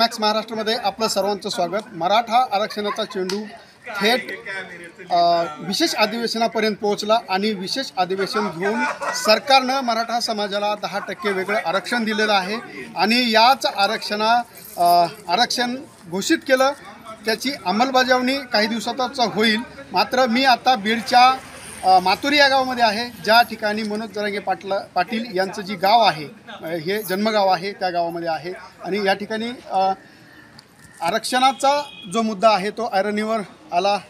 Max महाराष्ट्रामध्ये आपलं सर्वांचं स्वागत। मराठा आरक्षणाचा चेंडू थेट विशेष अधिवेशनापर्यंत पोहोचला आणि विशेष अधिवेशन घेऊन सरकारनं मराठा समाजाला 10% वेगळं आरक्षण दिलेलं आहे आणि याच आरक्षण घोषित केलं। त्याची अंमलबजावणी काही दिवसातच होईल। मात्र मी आता बीडच्या मातुरी या गावामध्ये आहे, ज्या ठिकाणी मनोज जरांगे पाटील यांचं जी गाव आहे, हे जन्मगाव आहे, त्या गावामध्ये आहे आणि या ठिकाणी आरक्षणाचा जो मुद्दा आहे तो ऐरणीवर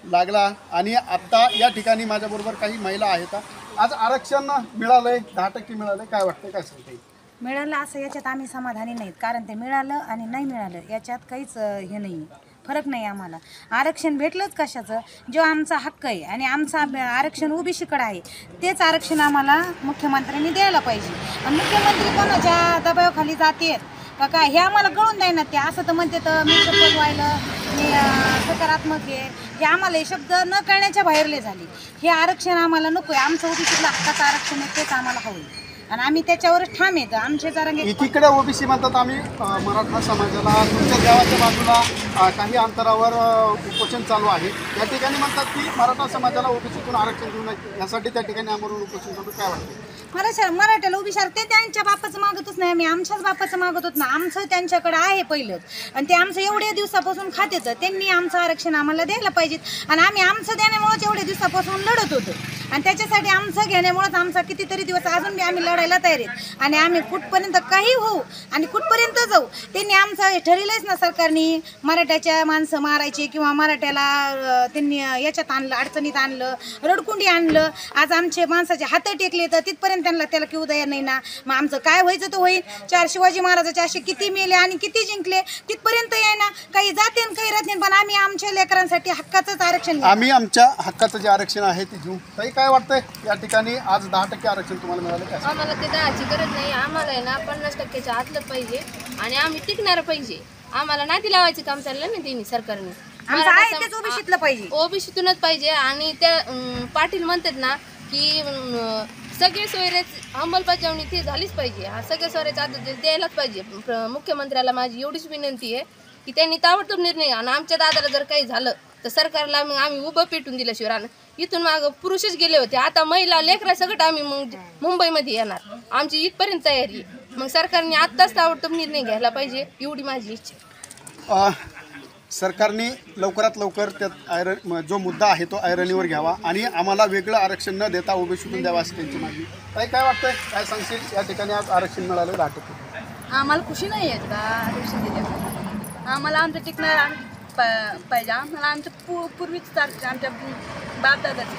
लागला आणि आता या ठिकाणी माझ्याबरोबर काही महिला आहेत। आज आरक्षण मिळालंय, 10% मिळालंय, काय वाटतं, काय सांगते? मिळालं असं याच्यात आम्ही समाधानी नाहीत, कारण ते मिळालं आणि नाही मिळालं याच्यात काहीच हे नाही, फरक नाही। आम्हाला आरक्षण भेटलंच कशाचं, जो आमचा हक्क आहे आणि आमचा आरक्षण ओबीसीकडे आहे, तेच आरक्षण आम्हाला मुख्यमंत्र्यांनी द्यायला पाहिजे। आणि मुख्यमंत्री कोणाच्या दबावाखाली जाते का काय हे आम्हाला कळून द्यायना। ते असं तर म्हणते तर मी शपथ व्हायला मी सकारात्मक आहे, हे आम्हाला हे शब्द न कळण्याच्या बाहेरले झाले। हे आरक्षण आम्हाला नको आहे, आमचं ओबीसीतलं हक्काचं आरक्षण आहे, तेच आम्हाला हवं आणि आम्ही त्याच्यावरच ठाम येतो। आमचे जरांगे एकीकडे ओबीसी म्हणतात आम्ही मराठा समाजाला, तुमच्या गावाच्या बाजूला काही अंतरावर उपोषण चालू आहे, त्या ठिकाणी म्हणतात की मराठा समाजाला ओबीसीतून आरक्षण देऊ नये, यासाठी त्या ठिकाणी आमरण उपोषण चालू। काय वाटतं? मराठ्याला ओबीसी ते त्यांच्या बापाचं मागतच नाही, आम्ही आमच्याच बापाचं मागत होत ना। आमचं त्यांच्याकडे आहे पहिलंच आणि ते आमचं एवढ्या दिवसापासून खातेच, त्यांनी आमचं आरक्षण आम्हाला द्यायला पाहिजेत आणि आम्ही आमचं देण्यामुळेच एवढ्या दिवसापासून लढत होतो आणि त्याच्यासाठी आमचं घेण्यामुळेच आमचा कितीतरी दिवस अजून बी आम्ही लढायला तयार आहेत आणि आम्ही कुठपर्यंत काही होऊ आणि कुठपर्यंत जाऊ। त्यांनी आमचं ठरवलंच ना सरकारने, मराठ्याच्या माणसं मारायची किंवा मराठ्याला त्यांनी याच्यात आणलं, अडचणीत आणलं, रडकुंडी आणलं। आज आमचे माणसाचे हात टेकले तर तिथपर्यंत त्याला की उदय नाही ना। मग आमचं काय व्हायचं तर होईल। 4 शिवाजी महाराजाचे असे किती मेले आणि किती जिंकले, तिथपर्यंत ना काही जाते आणि काही राहते, पण आम्ही आमच्या लेकरांसाठी हक्काचंच आरक्षण, आम्ही आमच्या हक्काचं जे आरक्षण आहे ते घेऊ। ताई, काय वाटतंय या ठिकाणी आज 10% आरक्षण तुम्हाला मिळालं काय? आम्हाला ते 10ची गरज नाही, आम्हाला आहे ना 50%च्या आतलं पाहिजे आणि आम्ही टिकणार पाहिजे। आम्हाला नाती लावायचं काम चाललं ना त्यांनी सरकारने, आमचं आहे तेच ओबीसीतलं पाहिजे, ओबीसीतूनच पाहिजे। आणि त्या पाटील म्हणतात ना की सगळे सोयरेच अंमलबजावणी ते झालीच पाहिजे, सगळे सोयरेच आदेश द्यायलाच पाहिजे मुख्यमंत्र्याला। माझी एवढीच विनंती आहे की त्यांनी ताबडतोब निर्णय, आणि आमच्या दादाला जर काही झालं तर सरकारला मग आम्ही उभं पेटून दिल्याशिवाय राहणार। इथून मागं पुरुषच गेले होते, आता महिला लेकरा सगळं आम्ही मग मुंबईमध्ये येणार, आमची इथपर्यंत तयारी आहे। मग सरकारने आत्ताच ताबडतोब निर्णय घ्यायला पाहिजे, एवढी माझी इच्छा। सरकारने लवकरात लवकर त्यात जो मुद्दा आहे तो ऐरणीवर घ्यावा आणि आम्हाला वेगळं आरक्षण न देता ओबीसीतून द्यावा अशी त्यांची मागणी। ताई, काय वाटतंय, काय सांगशील? या ठिकाणी आज आरक्षण मिळालं 10%। आम्हाला खुशी नाही आहे का आरक्षण दिल्यावर, आम्हाला आमचं टिकणार पाहिजे, आम्हाला आमच्या पूर्वीच आमच्या बापदादाचं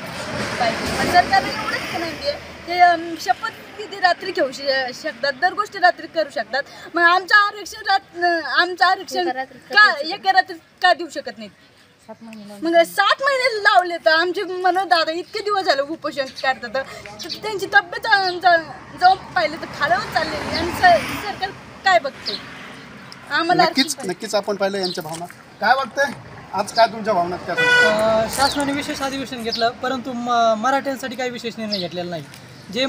पाहिजे। पण सरकारने एवढंच का नाही ते शपथ किती रात्री घेऊ शकतात, दर गोष्टी रात्री करू शकतात, मग आमचं आरक्षण का एका रात्री का देऊ शकत नाहीत? मग 7 महिने लावले तर आमचे मनोज दादा इतके दिवस झाले उपोषण करतात, त्यांची तब्येत जाऊन पाहिले तर खालावत चाललेली आणि सरकार काय बघते आम्हाला? नक्कीच आपण पाहिलं यांच्या भावना। काय वाटतंय आज, काय तुमच्या भावनात काय? शासनाने विशेष अधिवेशन घेतलं, परंतु मराठ्यांसाठी काही विशेष निर्णय घेतलेला नाही। जे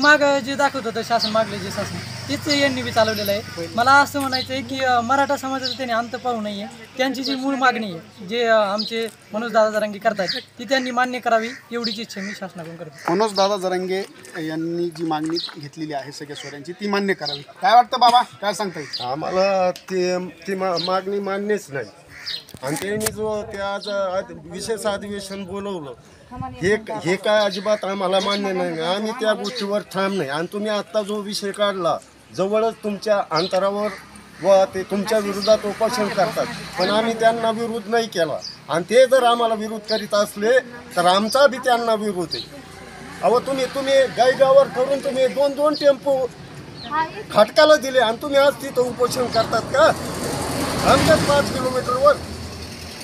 दाखवत होतं शासन, मागले जे शासन तेच यांनी बी चालवलेलं आहे। मला असं म्हणायचं आहे की मराठा समाजाचं त्यांनी अंत पाहू नये, त्यांची जी मूळ मागणी आहे, जे आमचे मनोज दादा जरांगे करतात, ती त्यांनी मान्य करावी, एवढीच इच्छा मी शासनाकडून करतो। मनोज दादा जरांगे यांनी जी मागणी घेतलेली आहे सगळ्या स्वरांची, ती मान्य करावी। काय वाटतं बाबा, काय सांगता येईल? आम्हाला ती मागणी मान्यच नाही आणि त्यांनी जो ते आज विशेष अधिवेशन बोलवलं हे काय अजिबात आम्हाला मान्य नाही। आम्ही त्या गोष्टीवर ठाम नाही आणि तुम्ही आत्ता जो विषय काढला, जवळच तुमच्या अंतरावर व ते तुमच्या विरोधात उपोषण करतात, पण आम्ही त्यांना विरोध नाही केला आणि ते जर आम्हाला विरोध करीत असले तर आमचा बी त्यांना विरोध आहे। अहो तुम्ही गायगावर करून तुम्ही 2 टेम्पो खटकाला दिले आणि तुम्ही आज तिथं उपोषण करतात का आमच्याच 5 किलोमीटरवर?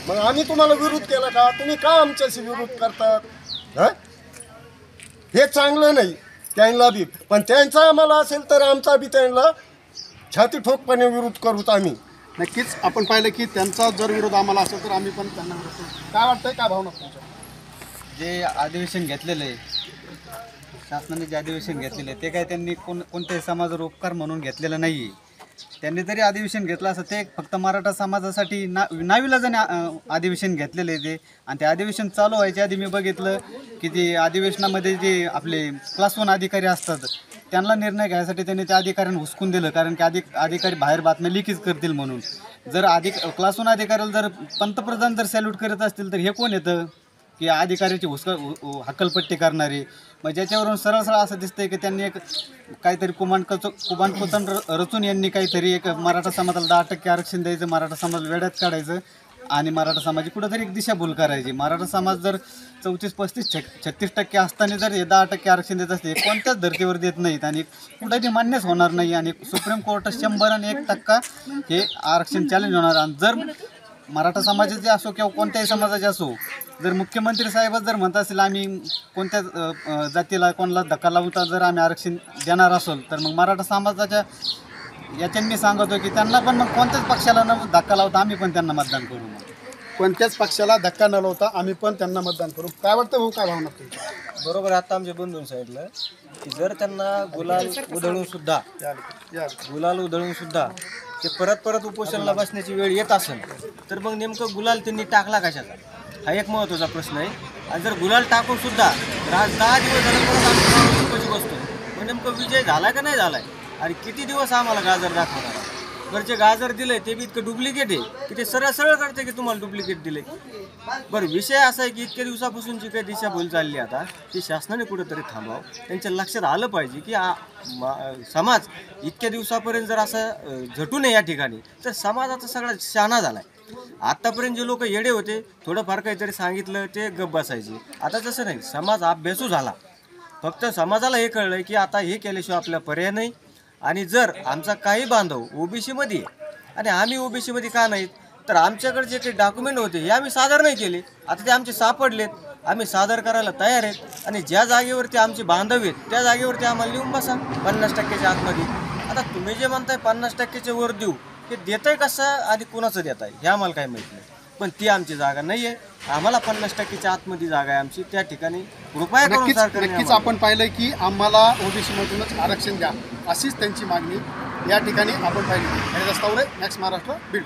मग आम्ही तुम्हाला विरोध केला का? तुम्ही का आमच्याशी विरोध करतात? हे चांगलं नाही त्यांना बी, पण त्यांचा आम्हाला असेल तर आमचा बी त्यांना छाती ठोकपणे विरोध करूत आम्ही। नक्कीच आपण पाहिलं की त्यांचा जर विरोध आम्हाला असेल तर आम्ही पण त्यांना विरोध करू। काय वाटतंय, काय भावना तुमच्या? जे अधिवेशन घेतलेलं आहे, शासनाने जे अधिवेशन घेतलेलं आहे ते काय त्यांनी कोणत्याही समाजावर उपकार म्हणून घेतलेलं नाही आहे। त्यांनी तरी अधिवेशन घेतलं असं ते फक्त मराठा समाजासाठी नाविलाजाने अधिवेशन घेतलेलं आहे ते. आणि ते अधिवेशन चालू व्हायच्या आधी मी बघितलं की ते अधिवेशनामध्ये जे आपले क्लास 1 अधिकारी असतात त्यांना निर्णय घ्यायसाठी त्यांनी त्या अधिकाऱ्यांना हुसकून दिलं, कारण की अधिकारी बाहेर बातम्या लिकेज करतील म्हणून. जर क्लास 1 अधिकाऱ्याला जर पंतप्रधान जर सॅल्यूट करत असतील तर हे कोण येतं की अधिकाऱ्याची हक्कलपट्टी करणारे. मग ज्याच्यावरून सरळ सरळ असं दिसतंय की त्यांनी एक काहीतरी कुबानकोचन रचून यांनी काहीतरी एक मराठा समाजाला 10% आरक्षण द्यायचं, मराठा समाज वेड्यात काढायचं आणि मराठा समाजाची कुठंतरी एक दिशाभूल करायची. मराठा समाज जर 34, 35, 36% असताना जर हे 10% आरक्षण देत असते कोणत्याच धर्तीवर देत नाहीत आणि कुठंही मान्यच होणार नाही. आणि सुप्रीम कोर्टात 100 आणि 1% हे आरक्षण चॅलेंज होणार. आणि जर मराठा समाजाचे असो किंवा कोणत्याही समाजाचे असो, जर मुख्यमंत्री साहेबच जर म्हणत असेल आम्ही कोणत्या जातीला कोणाला धक्का लावता जर आम्ही आरक्षण देणार असेल तर मग मराठा समाजाच्या याच्याने मी सांगतो की त्यांना पण मग कोणत्याच पक्षाला न धक्का लावता आम्ही पण त्यांना मतदान करू. कोणत्याच पक्षाला धक्का न लावता आम्ही पण त्यांना मतदान करू. काय वाटतं भाऊ, काय भावना तुमची? बरोबर. आता आमच्या बंधून सांगितलं की जर त्यांना गुलाल उधळून सुद्धा ते परत उपोषणाला बसण्याची वेळ येत असेल तर मग नेमकं गुलाल त्यांनी टाकला कशाचा, हा एक महत्त्वाचा प्रश्न आहे. आणि जर गुलाल टाकून सुद्धा आज 10 दिवस झाले परत आम्ही उपोषी बसतो, मग नेमकं विजय झाला का नाही झालाय आणि किती दिवस आम्हाला गाजर दाखवणार. बरं जे गाजर दिलंय ते बी इतकं डुप्लिकेट आहे की ते सरळ करते की तुम्हाला डुप्लिकेट दिले. बरं विषय असा आहे की इतक्या दिवसापासून जी काही दिशाभूल चालली आता ती शासनाने कुठेतरी थांबावं. त्यांच्या लक्षात आलं पाहिजे की समाज इतक्या दिवसापर्यंत जर असं झटू नये या ठिकाणी तर समाजाचा सगळा शहाणा झाला आहे. आत्तापर्यंत जे लोक येडे होते थोडंफार काहीतरी सांगितलं ते गप्प बसायचे. आता तसं नाही, समाज अभ्यासू झाला. फक्त समाजाला हे कळलं की आता हे केल्याशिवाय आपला पर्याय नाही. आणि जर आमचा काही बांधव ओबीसीमध्ये आहे आणि आम्ही ओबीसीमध्ये का नाहीत तर आमच्याकडे जे काही डॉक्युमेंट होते हे आम्ही सादर नाही केले. आता ते आमचे सापडलेत, आम्ही सादर करायला तयार आहेत. आणि ज्या जागेवरती आमचे बांधव आहेत त्या जागेवरती आम्हाला लिहून बसा 50%च्या आतमध्ये. आता तुम्ही जे म्हणताय 50%च्या वर देऊ, हे देताय कसं आणि कुणाचं देताय हे आम्हाला काही माहीत नाही. पण ती आमची जागा नाही आहे. आम्हाला 50%च्या आतमध्ये जागा आहे आमची, त्या ठिकाणी कृपया करून नक्कीच आपण पाहिलं की आम्हाला ओबीसीमधूनच आरक्षण द्या अशीच त्यांची मागणी या ठिकाणी आपण पाहिली. रस्तावर मॅक्स महाराष्ट्र बीड.